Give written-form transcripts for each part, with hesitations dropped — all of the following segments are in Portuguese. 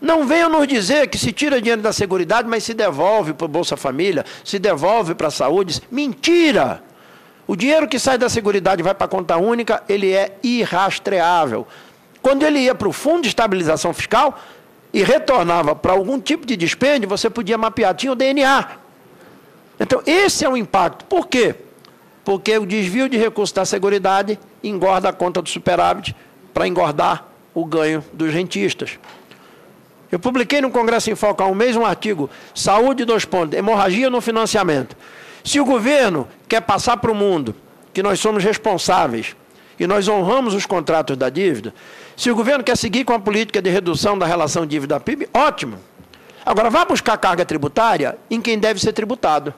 Não venham nos dizer que se tira dinheiro da Seguridade, mas se devolve para o Bolsa Família, se devolve para a saúde. Mentira! O dinheiro que sai da Seguridade e vai para a conta única, ele é irrastreável. Quando ele ia para o Fundo de Estabilização Fiscal e retornava para algum tipo de dispêndio, você podia mapear, tinha o DNA. Então, esse é o impacto. Por quê? Porque o desvio de recursos da Seguridade engorda a conta do superávit para engordar o ganho dos rentistas. Eu publiquei no Congresso em Foco há um mês um artigo, Saúde, hemorragia no financiamento. Se o governo quer passar para o mundo que nós somos responsáveis e nós honramos os contratos da dívida, se o governo quer seguir com a política de redução da relação dívida-PIB, ótimo. Agora, vá buscar carga tributária em quem deve ser tributado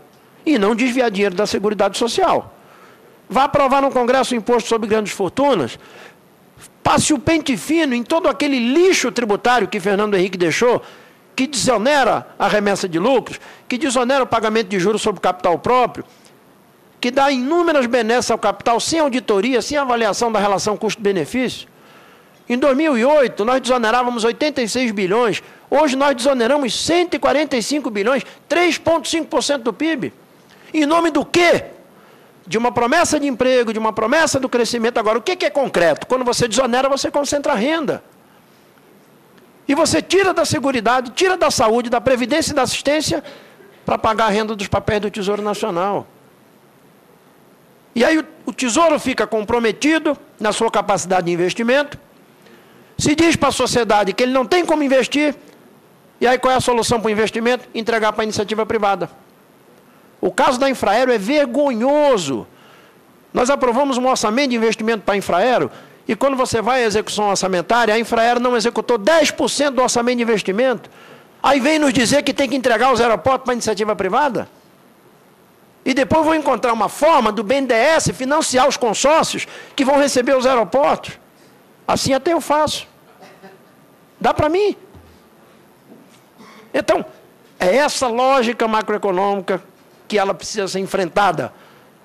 e não desviar dinheiro da Seguridade Social. Vá aprovar no Congresso o imposto sobre grandes fortunas, passe o pente fino em todo aquele lixo tributário que Fernando Henrique deixou, que desonera a remessa de lucros, que desonera o pagamento de juros sobre o capital próprio, que dá inúmeras benesses ao capital sem auditoria, sem avaliação da relação custo-benefício. Em 2008, nós desonerávamos 86 bilhões, hoje nós desoneramos 145 bilhões, 3,5% do PIB. Em nome do quê? De uma promessa de emprego, de uma promessa do crescimento. Agora, o que é concreto? Quando você desonera, você concentra a renda. E você tira da Seguridade, tira da saúde, da Previdência e da assistência para pagar a renda dos papéis do Tesouro Nacional. E aí o Tesouro fica comprometido na sua capacidade de investimento, se diz para a sociedade que ele não tem como investir, e aí qual é a solução para o investimento? Entregar para a iniciativa privada. O caso da Infraero é vergonhoso. Nós aprovamos um orçamento de investimento para a Infraero, e quando você vai à execução orçamentária, a Infraero não executou 10% do orçamento de investimento. Aí vem nos dizer que tem que entregar os aeroportos para a iniciativa privada? E depois vou encontrar uma forma do BNDES financiar os consórcios que vão receber os aeroportos. Assim até eu faço. Dá para mim. Então, é essa lógica macroeconômica que ela precisa ser enfrentada.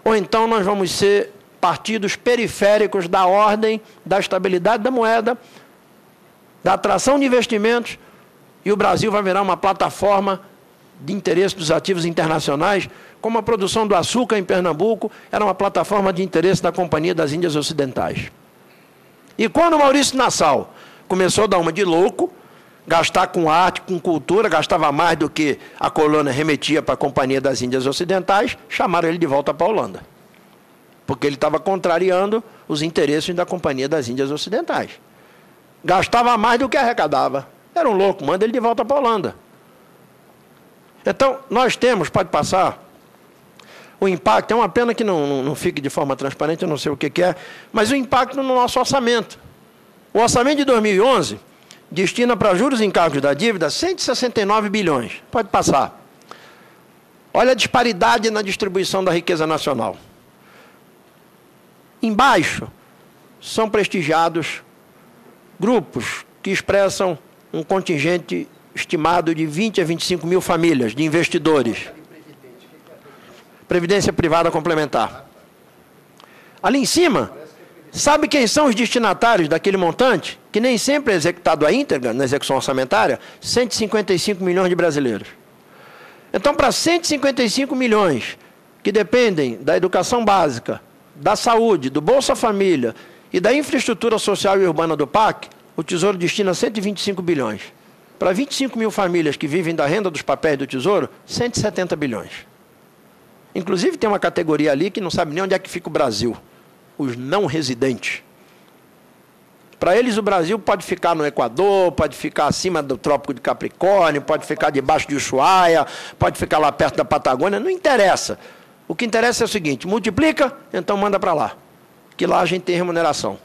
Ou então nós vamos ser partidos periféricos da ordem, da estabilidade da moeda, da atração de investimentos, e o Brasil vai virar uma plataforma de interesse dos ativos internacionais, como a produção do açúcar em Pernambuco era uma plataforma de interesse da Companhia das Índias Ocidentais. E quando o Maurício Nassau começou a dar uma de louco, gastar com arte, com cultura, gastava mais do que a colônia remetia para a Companhia das Índias Ocidentais, chamaram ele de volta para a Holanda. Porque ele estava contrariando os interesses da Companhia das Índias Ocidentais. Gastava mais do que arrecadava. Era um louco, manda ele de volta para a Holanda. Então, nós temos, pode passar, o impacto, é uma pena que não fique de forma transparente, eu não sei o que é, mas o impacto no nosso orçamento. O orçamento de 2011 destina para juros e encargos da dívida 169 bilhões. Pode passar. Olha a disparidade na distribuição da riqueza nacional. Embaixo são prestigiados grupos que expressam um contingente estimado de 20 a 25 mil famílias de investidores. Previdência privada complementar. Ali em cima, sabe quem são os destinatários daquele montante? Que nem sempre é executado à íntegra, na execução orçamentária, 155 milhões de brasileiros. Então, para 155 milhões que dependem da educação básica, da saúde, do Bolsa Família e da infraestrutura social e urbana do PAC, o Tesouro destina 125 bilhões. Para 25 mil famílias que vivem da renda dos papéis do Tesouro, 170 bilhões. Inclusive, tem uma categoria ali que não sabe nem onde é que fica o Brasil. Os não residentes. Para eles, o Brasil pode ficar no Equador, pode ficar acima do Trópico de Capricórnio, pode ficar debaixo de Ushuaia, pode ficar lá perto da Patagônia, não interessa. O que interessa é o seguinte, multiplica, então manda para lá. Que lá a gente tem remuneração.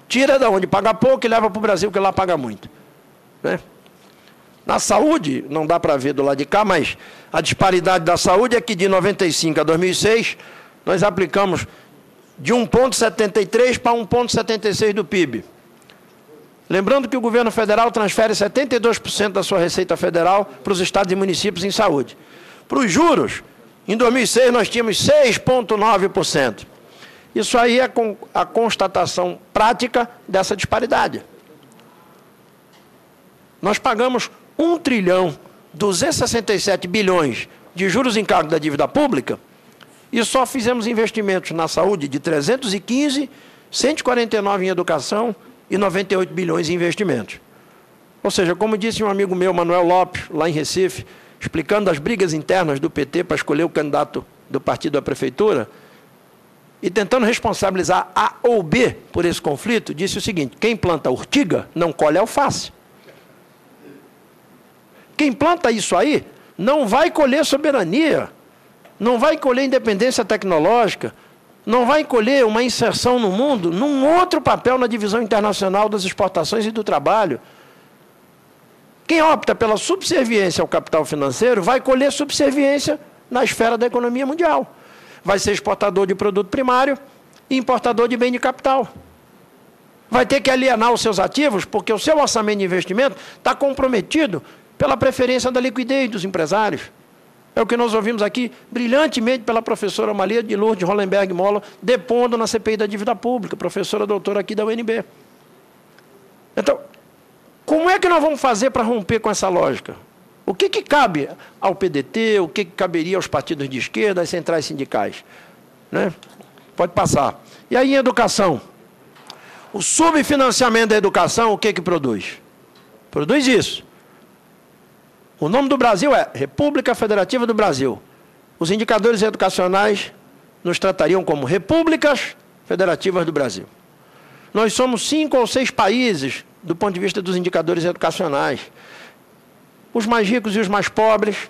Tira da onde paga pouco e leva para o Brasil, que lá paga muito. Né? Na saúde, não dá para ver do lado de cá, mas a disparidade da saúde é que de 95 a 2006, nós aplicamos de 1,73 para 1,76 do PIB. Lembrando que o governo federal transfere 72% da sua receita federal para os estados e municípios em saúde. Para os juros, em 2006 nós tínhamos 6,9%. Isso aí é a constatação prática dessa disparidade. Nós pagamos 1.267 bilhões de juros em cargo da dívida pública e só fizemos investimentos na saúde de 315, 149 em educação e 98 bilhões em investimentos. Ou seja, como disse um amigo meu, Manuel Lopes, lá em Recife, explicando as brigas internas do PT para escolher o candidato do partido à prefeitura, e tentando responsabilizar A ou B por esse conflito, disse o seguinte: quem planta urtiga não colhe alface. Quem planta isso aí não vai colher soberania, não vai colher independência tecnológica, não vai colher uma inserção no mundo, num outro papel na divisão internacional das exportações e do trabalho. Quem opta pela subserviência ao capital financeiro vai colher subserviência na esfera da economia mundial. Vai ser exportador de produto primário e importador de bem de capital. Vai ter que alienar os seus ativos porque o seu orçamento de investimento está comprometido pela preferência da liquidez dos empresários. É o que nós ouvimos aqui brilhantemente pela professora Maria de Lourdes Hollenberg Molla, depondo na CPI da dívida pública, professora doutora aqui da UNB. Então, como é que nós vamos fazer para romper com essa lógica? O que cabe ao PDT, o que caberia aos partidos de esquerda, às centrais sindicais? Né? Pode passar. E aí, em educação? O subfinanciamento da educação, o que produz? Produz isso. O nome do Brasil é República Federativa do Brasil. Os indicadores educacionais nos tratariam como repúblicas federativas do Brasil. Nós somos 5 ou 6 países do ponto de vista dos indicadores educacionais. Os mais ricos e os mais pobres,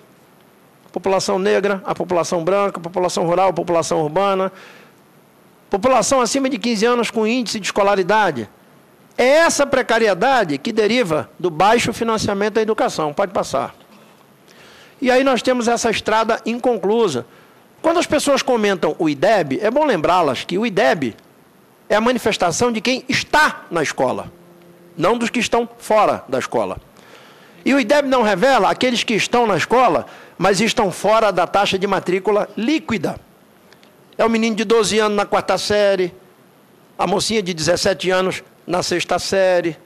a população negra, a população branca, a população rural, a população urbana, população acima de 15 anos com índice de escolaridade. É essa precariedade que deriva do baixo financiamento da educação. Pode passar. E aí nós temos essa estrada inconclusa. Quando as pessoas comentam o IDEB, é bom lembrá-las que o IDEB é a manifestação de quem está na escola, não dos que estão fora da escola. E o IDEB não revela aqueles que estão na escola, mas estão fora da taxa de matrícula líquida. É o menino de 12 anos na 4ª série, a mocinha de 17 anos na 6ª série.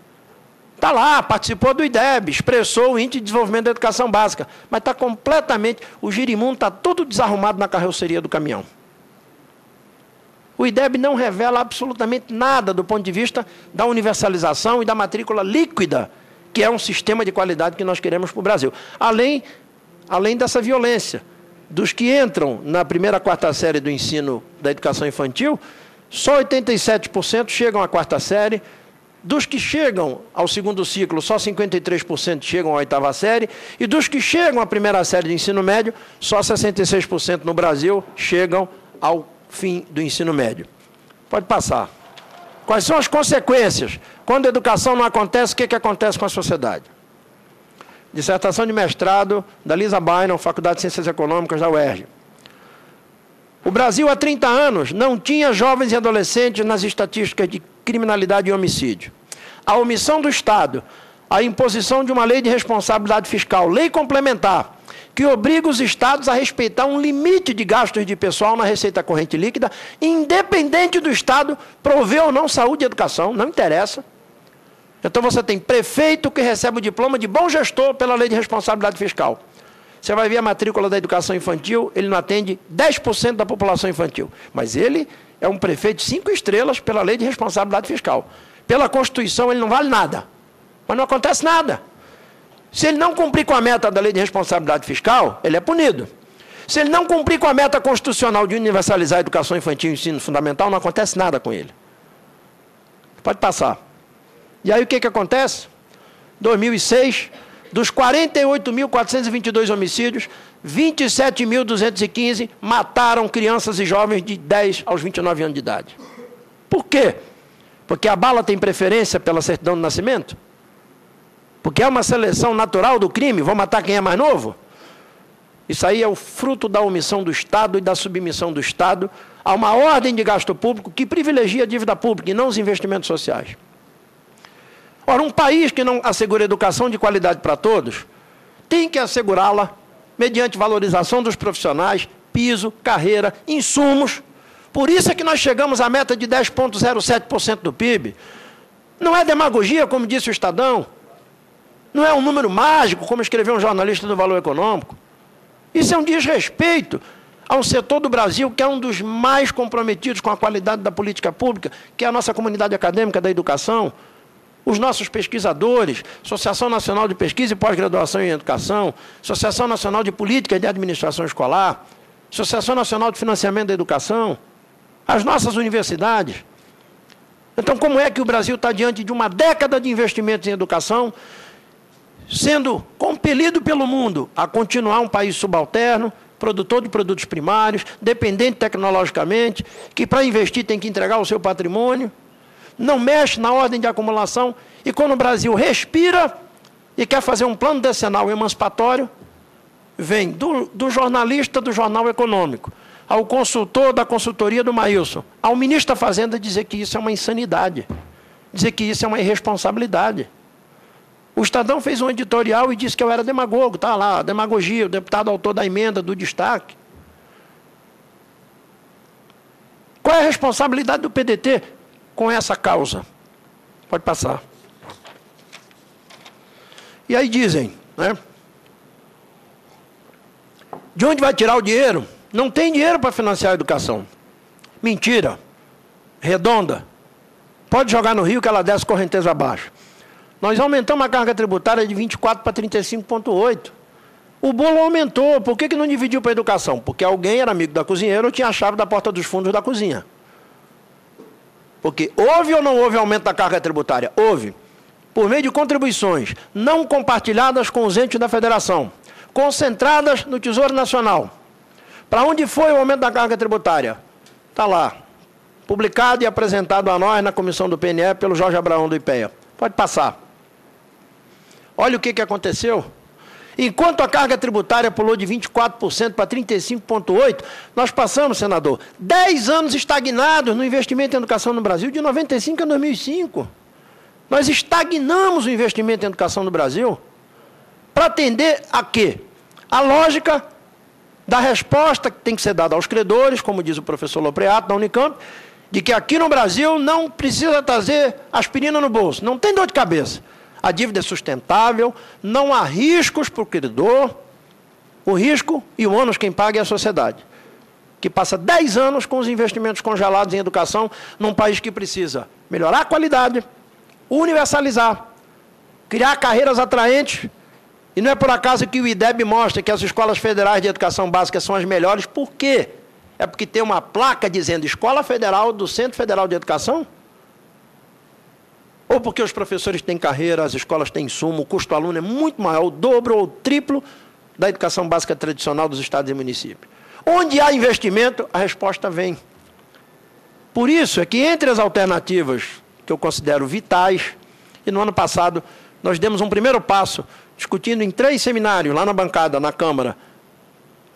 Está lá, participou do IDEB, expressou o índice de desenvolvimento da educação básica, mas está completamente, o girimundo está todo desarrumado na carroceria do caminhão. O IDEB não revela absolutamente nada do ponto de vista da universalização e da matrícula líquida, que é um sistema de qualidade que nós queremos para o Brasil. Além dessa violência, dos que entram na 1ª, 4ª série do ensino da educação infantil, só 87% chegam à 4ª série, dos que chegam ao 2º ciclo, só 53% chegam à 8ª série, e dos que chegam à 1ª série do ensino médio, só 66% no Brasil chegam ao fim do ensino médio. Pode passar. Quais são as consequências? Quando a educação não acontece, o que acontece com a sociedade? Dissertação de mestrado da Lisa Byron, Faculdade de Ciências Econômicas da UERJ. O Brasil, há 30 anos, não tinha jovens e adolescentes nas estatísticas de criminalidade e homicídio. A omissão do Estado, a imposição de uma lei de responsabilidade fiscal, lei complementar, que obriga os Estados a respeitar um limite de gastos de pessoal na receita corrente líquida, independente do Estado prover ou não saúde e educação, não interessa. Então você tem prefeito que recebe o diploma de bom gestor pela lei de responsabilidade fiscal. Você vai ver a matrícula da educação infantil, ele não atende 10% da população infantil. Mas ele é um prefeito 5 estrelas pela lei de responsabilidade fiscal. Pela Constituição ele não vale nada. Mas não acontece nada. Se ele não cumprir com a meta da lei de responsabilidade fiscal, ele é punido. Se ele não cumprir com a meta constitucional de universalizar a educação infantil e ensino fundamental, não acontece nada com ele. Pode passar. E aí o que acontece? 2006... Dos 48.422 homicídios, 27.215 mataram crianças e jovens de 10 aos 29 anos de idade. Por quê? Porque a bala tem preferência pela certidão de nascimento? Porque é uma seleção natural do crime, vão matar quem é mais novo? Isso aí é o fruto da omissão do Estado e da submissão do Estado a uma ordem de gasto público que privilegia a dívida pública e não os investimentos sociais. Ora, um país que não assegura educação de qualidade para todos, tem que assegurá-la mediante valorização dos profissionais, piso, carreira, insumos, Por isso é que nós chegamos à meta de 10,07% do PIB. Não é demagogia, como disse o Estadão. Não é um número mágico, como escreveu um jornalista do Valor Econômico. Isso é um desrespeito a um setor do Brasil que é um dos mais comprometidos com a qualidade da política pública, que é a nossa comunidade acadêmica da educação, os nossos pesquisadores, Associação Nacional de Pesquisa e Pós-Graduação em Educação, Associação Nacional de Política e de Administração Escolar, Associação Nacional de Financiamento da Educação, as nossas universidades. Então, como é que o Brasil está diante de uma década de investimentos em educação, sendo compelido pelo mundo a continuar um país subalterno, produtor de produtos primários, dependente tecnologicamente, que para investir tem que entregar o seu patrimônio, não mexe na ordem de acumulação, e quando o Brasil respira e quer fazer um plano decenal emancipatório, vem do jornalista do Jornal Econômico, ao consultor da consultoria do Maílson, ao ministro da Fazenda dizer que isso é uma insanidade, dizer que isso é uma irresponsabilidade. O Estadão fez um editorial e disse que eu era demagogo, está lá, demagogia, o deputado autor da emenda, do destaque. Qual é a responsabilidade do PDT com essa causa? Pode passar. E aí dizem, né? De onde vai tirar o dinheiro? Não tem dinheiro para financiar a educação. Mentira. Redonda. Pode jogar no Rio que ela desce correnteza abaixo. Nós aumentamos a carga tributária de 24 para 35,8. O bolo aumentou. Por que não dividiu para a educação? Porque alguém era amigo da cozinheira ou tinha a chave da porta dos fundos da cozinha. Porque houve ou não houve aumento da carga tributária? Houve. Por meio de contribuições não compartilhadas com os entes da federação, concentradas no Tesouro Nacional. Para onde foi o aumento da carga tributária? Está lá. Publicado e apresentado a nós na comissão do PNE pelo Jorge Abraão do IPEA. Pode passar. Olha o que aconteceu. Enquanto a carga tributária pulou de 24% para 35,8%, nós passamos, senador, 10 anos estagnados no investimento em educação no Brasil, de 95 a 2005. Nós estagnamos o investimento em educação no Brasil para atender a quê? A lógica da resposta que tem que ser dada aos credores, como diz o professor Lopreato, da Unicamp, de que aqui no Brasil não precisa trazer aspirina no bolso, não tem dor de cabeça. A dívida é sustentável, não há riscos para o credor, o risco e o ônus quem paga é a sociedade, que passa 10 anos com os investimentos congelados em educação, num país que precisa melhorar a qualidade, universalizar, criar carreiras atraentes, e não é por acaso que o IDEB mostra que as escolas federais de educação básica são as melhores. Por quê? É porque tem uma placa dizendo Escola Federal do Centro Federal de Educação? Ou porque os professores têm carreira, as escolas têm insumo, o custo aluno é muito maior, o dobro ou o triplo da educação básica tradicional dos estados e municípios. Onde há investimento, a resposta vem. Por isso é que entre as alternativas que eu considero vitais, e no ano passado nós demos um primeiro passo, discutindo em 3 seminários, lá na bancada, na Câmara,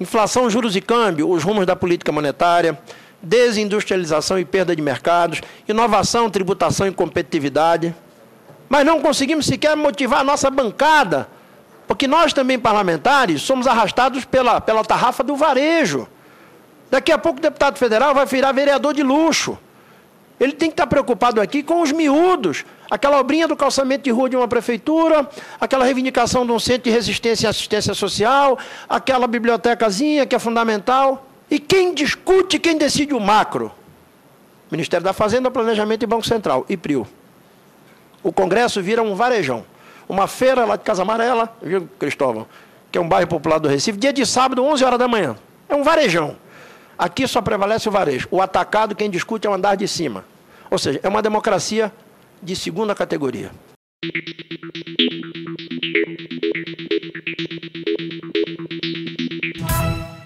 inflação, juros e câmbio, os rumos da política monetária, desindustrialização e perda de mercados, inovação, tributação e competitividade. Mas não conseguimos sequer motivar a nossa bancada, porque nós também, parlamentares, somos arrastados pela tarrafa do varejo. Daqui a pouco o deputado federal vai virar vereador de luxo. Ele tem que estar preocupado aqui com os miúdos, aquela obrinha do calçamento de rua de uma prefeitura, aquela reivindicação de um centro de resistência e assistência social, aquela bibliotecazinha que é fundamental. E quem discute, quem decide o macro? Ministério da Fazenda, Planejamento e Banco Central, IPRIU. O Congresso vira um varejão. Uma feira lá de Casa Amarela, viu, Cristóvão? Que é um bairro popular do Recife, dia de sábado, 11 horas da manhã. É um varejão. Aqui só prevalece o varejo. O atacado, quem discute é o andar de cima. Ou seja, é uma democracia de segunda categoria.